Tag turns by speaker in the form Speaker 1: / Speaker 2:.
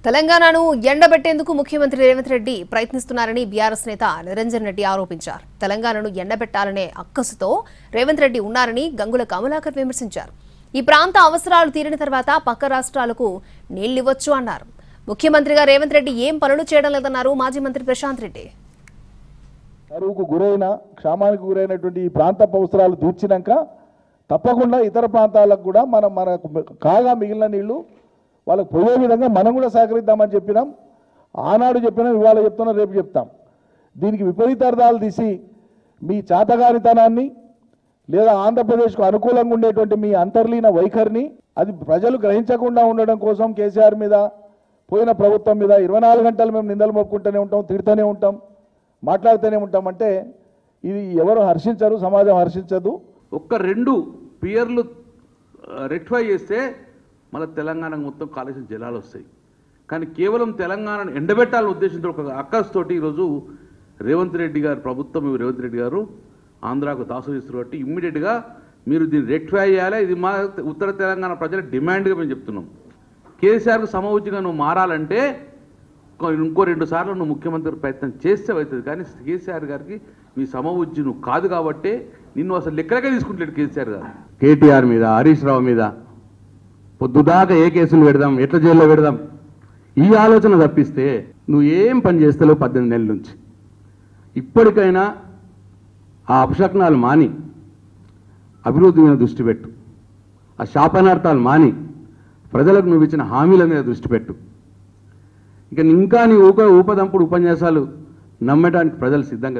Speaker 1: తెలంగాణను ఎండబెట్టేందుకు ముఖ్యమంత్రి రేవంత్ రెడ్డి ప్రయత్నిస్తున్నారని బీఆర్ఎస్ నేత నిరంజన్ రెడ్డి ఆరోపించారు. తెలంగాణను ఎండబెట్టాలనే అక్కసుతో రేవంత్ రెడ్డి ఉన్నారని గంగుల కమలాకర్ విమర్శించారు. ఈ ప్రాంత అవసరాలు తీరిన తర్వాత పక్క రాష్ట్రాలకు నీళ్లివ్వచ్చు అన్నారు. ముఖ్యమంత్రిగా రేవంత్ రెడ్డి ఏం పనులు చేయడం లేదన్నారు మాజీ మంత్రి ప్రశాంత్ రెడ్డి.
Speaker 2: కరువుకు గురైన క్షామానికి గురైనటువంటి ఈ ప్రాంత అవసరాలు తీర్చినాక తప్పకుండా ఇతర ప్రాంతాలకు కూడా మన కాగా మిగిలిన నీళ్లు వాళ్ళకు పోయే విధంగా మనం కూడా సహకరిద్దామని చెప్పినాం. ఆనాడు చెప్పినాం, ఇవాళ చెప్తున్నాం, రేపు చెప్తాం. దీనికి విపరీతార్థాలు తీసి మీ చాతగానితనాన్ని లేదా ఆంధ్రప్రదేశ్కు అనుకూలంగా ఉండేటువంటి మీ అంతర్లీన వైఖరిని అది ప్రజలు గ్రహించకుండా ఉండడం కోసం కేసీఆర్ మీద, పోయిన ప్రభుత్వం మీద 24 గంటలు మేము నిందలు మోపుకుంటూనే ఉంటాం, తిడుతూనే ఉంటాం, మాట్లాడుతూనే ఉంటాం. అంటే ఇది ఎవరు హర్షించరు, సమాజం హర్షించదు.
Speaker 3: ఒక్క 2 పియర్లు రెక్టిఫై చేస్తే మన తెలంగాణకు మొత్తం కాలుష్య జలాలు వస్తాయి. కానీ కేవలం తెలంగాణను ఎండబెట్టాలనే ఉద్దేశంతో ఒక అక్కస్తోటి ఈరోజు రేవంత్ రెడ్డి గారు ప్రభుత్వం, రేవంత్ రెడ్డి గారు ఆంధ్రాకు దాసు చేస్తారు. కాబట్టి ఇమ్మీడియట్గా మీరు దీన్ని రెక్టిఫై చేయాలి. ఇది మా ఉత్తర తెలంగాణ ప్రజల డిమాండ్గా మేము చెప్తున్నాం. కేసీఆర్కు సమవుచ్చిగా నువ్వు మారాలంటే ఇంకో 2 సార్లు నువ్వు ముఖ్యమంత్రి ప్రయత్నం చేస్తే అవుతుంది. కానీ కేసీఆర్ గారికి మీ సమవుజ్జి నువ్వు కాదు కాబట్టి నిన్ను అసలు లెక్కలకే తీసుకుంటలేడు కేసీఆర్ గారు.
Speaker 4: కేటీఆర్ మీద, హరీష్ రావు మీద పొద్దుదాకా ఏ కేసులు పెడదాం, ఎట్లా జైల్లో పెడదాం, ఈ ఆలోచన తప్పిస్తే నువ్వు ఏం పని చేస్తావు 18 నెలల నుంచి. ఇప్పటికైనా ఆ అపశకునాలు మాని అభివృద్ధి మీద దృష్టి పెట్టు, ఆ శాపనార్థాలు మాని ప్రజలకు నువ్వు ఇచ్చిన హామీల మీద దృష్టి పెట్టు. ఇంకా నీ ఊపదంపుడు ఉపన్యాసాలు నమ్మటానికి ప్రజలు సిద్ధంగా